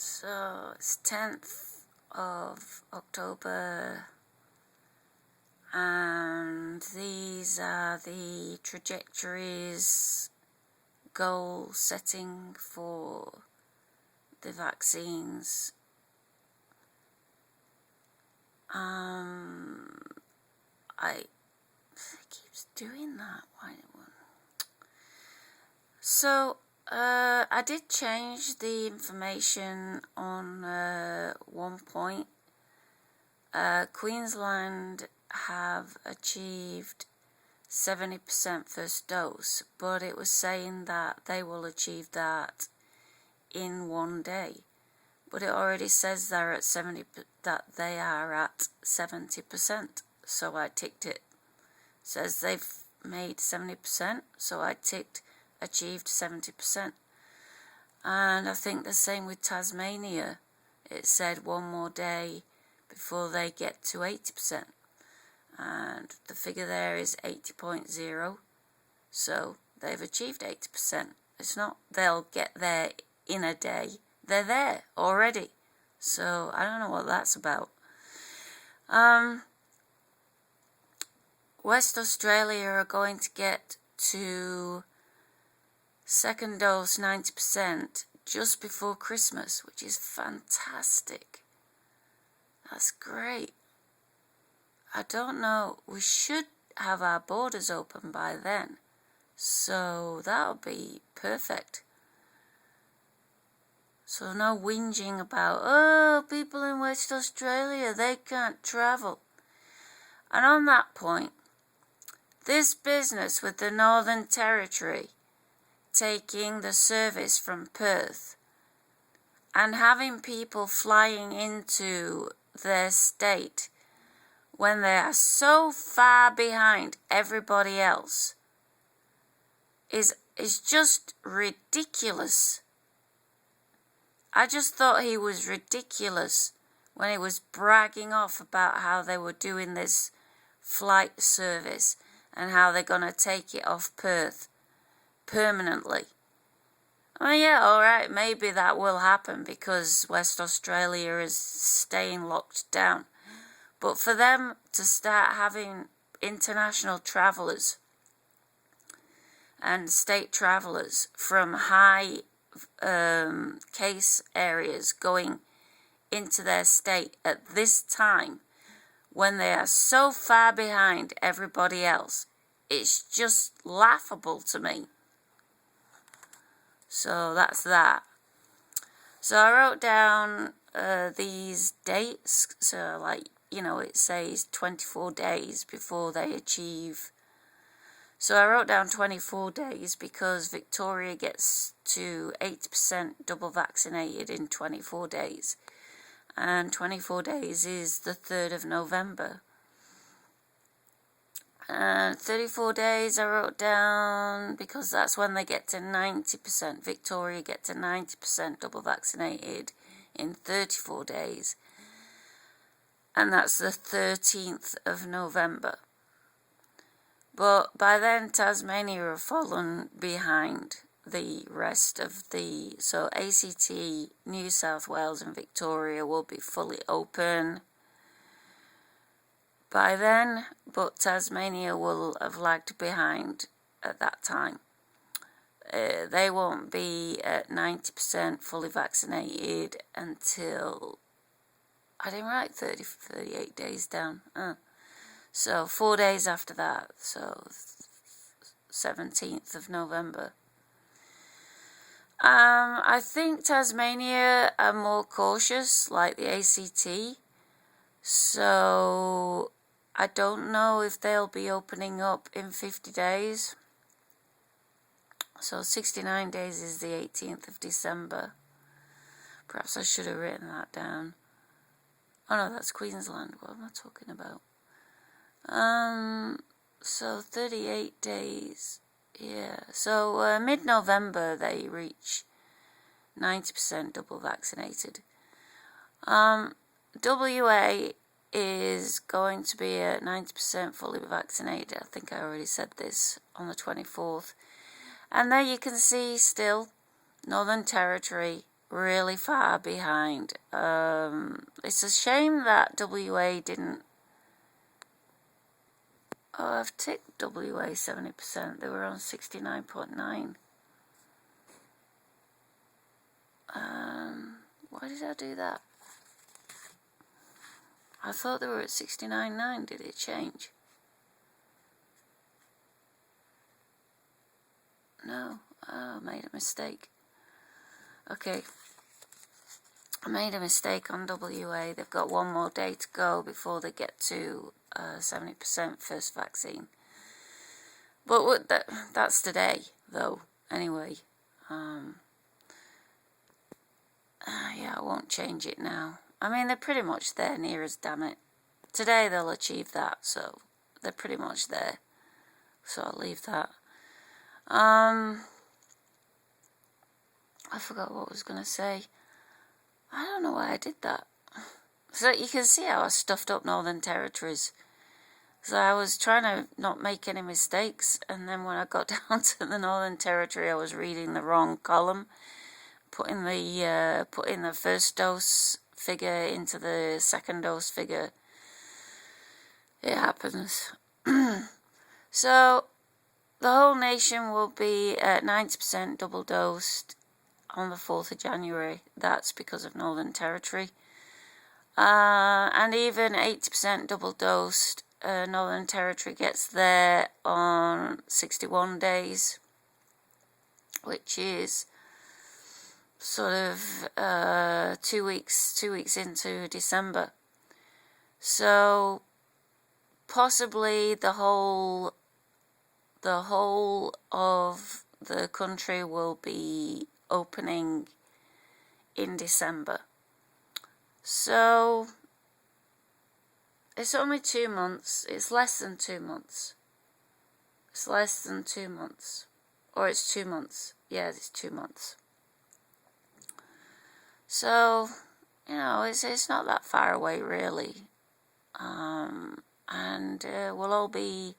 So it's 10th of October, and these are the trajectories, goal setting for the vaccines. It keeps doing that. Why? So I did change the information on one point. Queensland have achieved 70% first dose, but it was saying that they will achieve that in 1 day. But it already says they're at that they are at 70%. So I ticked it. It says they've made 70%, so I ticked achieved 70%. And I think the same with Tasmania. It said 1 more day before they get to 80%. And the figure there is 80.0. So they've achieved 80%. It's not they'll get there in a day. They're there already. So I don't know what that's about. West Australia are going to get to second dose 90% just before Christmas, which is fantastic. That's great. I don't know, we should have our borders open by then, so that'll be perfect. So no whinging about, oh, people in West Australia, they can't travel. And on that point, this business with the Northern Territory taking the service from Perth and having people flying into their state when they are so far behind everybody else is just ridiculous. I just thought he was ridiculous when he was bragging off about how they were doing this flight service and how they're going to take it off Perth permanently. Oh yeah, alright, maybe that will happen because West Australia is staying locked down. But for them to start having international travellers and state travellers from high case areas going into their state at this time when they are so far behind everybody else, it's just laughable to me. So that's that. So I wrote down these dates. So like, you know, it says 24 days before they achieve. So I wrote down 24 days because Victoria gets to 80% double vaccinated in 24 days. And 24 days is the 3rd of November. And 34 days I wrote down because that's when they get to 90%. Victoria get to 90% double vaccinated in 34 days. And that's the 13th of November. But by then Tasmania have fallen behind the rest of the... So ACT, New South Wales and Victoria will be fully open by then, but Tasmania will have lagged behind at that time. They won't be at 90% fully vaccinated until, I didn't write 38 days down. So 4 days after that, so 17th of November. I think Tasmania are more cautious, like the ACT. So I don't know if they'll be opening up in 50 days. So 69 days is the 18th of December. Perhaps I should have written that down. Oh no, that's Queensland. What am I talking about? So 38 days. Yeah. So mid-November they reach 90% double vaccinated. WA is going to be at 90% fully vaccinated. I think I already said this on the 24th. And there you can see still Northern Territory really far behind. It's a shame that WA didn't. Oh, I've ticked WA 70%. They were on 69.9. Why did I do that? I thought they were at 69.9. Did it change? No. Oh, I made a mistake. Okay. I made a mistake on WA. They've got one more day to go before they get to 70% first vaccine. But that's today, though, anyway. Yeah, I won't change it now. I mean, they're pretty much there near us, damn it. Today they'll achieve that, so they're pretty much there. So I'll leave that. I forgot what I was going to say. I don't know why I did that. So you can see how I stuffed up Northern Territories. So I was trying to not make any mistakes, and then when I got down to the Northern Territory, I was reading the wrong column, putting the first dose figure into the second dose figure. It happens. So the whole nation will be at 90% double dosed on the 4th of January. That's because of Northern Territory. And even 80% double dosed, Northern Territory gets there on 61 days, which is sort of 2 weeks into December. So possibly the whole of the country will be opening in December. So it's only 2 months. It's less than 2 months. It's less than 2 months. Or it's 2 months. Yeah, it's 2 months. So, you know, it's not that far away, really. And we'll all be,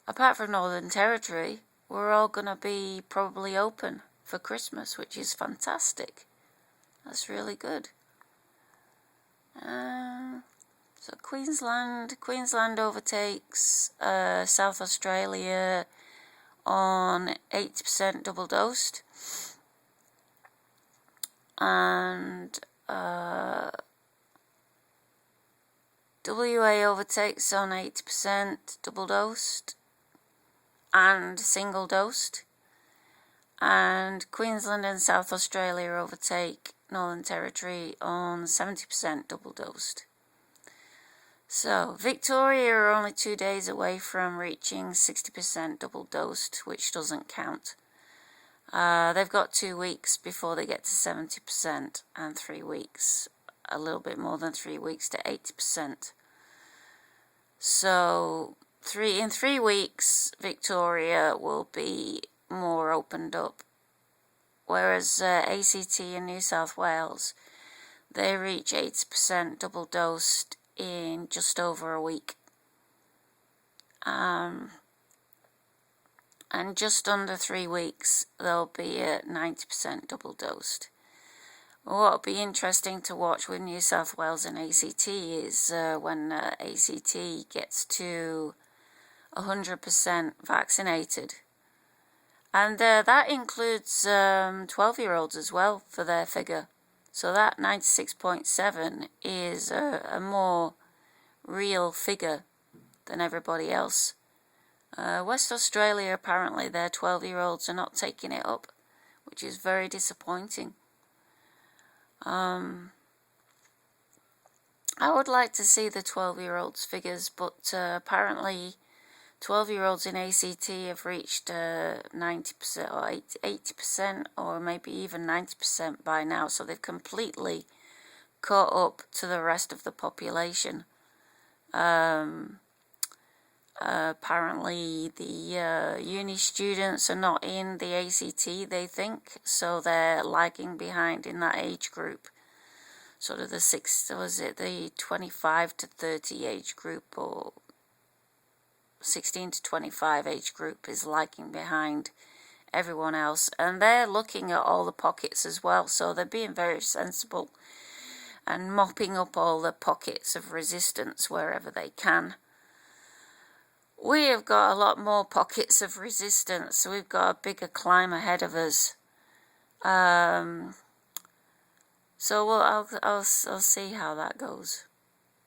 apart from Northern Territory, we're all going to be probably open for Christmas, which is fantastic. That's really good. So Queensland overtakes South Australia on 80% double dosed, and WA overtakes on 80% double dosed and single dosed, and Queensland and South Australia overtake Northern Territory on 70% double dosed. So Victoria are only 2 days away from reaching 60% double dosed, which doesn't count. They've got 2 weeks before they get to 70%, and 3 weeks, a little bit more than 3 weeks, to 80%. So in 3 weeks, Victoria will be more opened up, whereas ACT and New South Wales, they reach 80% double dosed in just over a week. And just under 3 weeks, they'll be at 90% double dosed. What'll be interesting to watch with New South Wales and ACT is when ACT gets to 100% vaccinated. And that includes 12-year-olds as well for their figure. So that 96.7 is a more real figure than everybody else. West Australia, apparently their 12-year-olds are not taking it up, which is very disappointing. I would like to see the 12-year-olds figures, but apparently 12-year-olds in ACT have reached 90% or 80% or maybe even 90% by now, so they've completely caught up to the rest of the population. Apparently the uni students are not in the ACT, they think, so they're lagging behind in that age group. Sort of the 25 to 30 age group, or 16 to 25 age group is lagging behind everyone else, and they're looking at all the pockets as well, so they're being very sensible and mopping up all the pockets of resistance wherever they can. We have got a lot more pockets of resistance, so we've got a bigger climb ahead of us. So I'll see how that goes.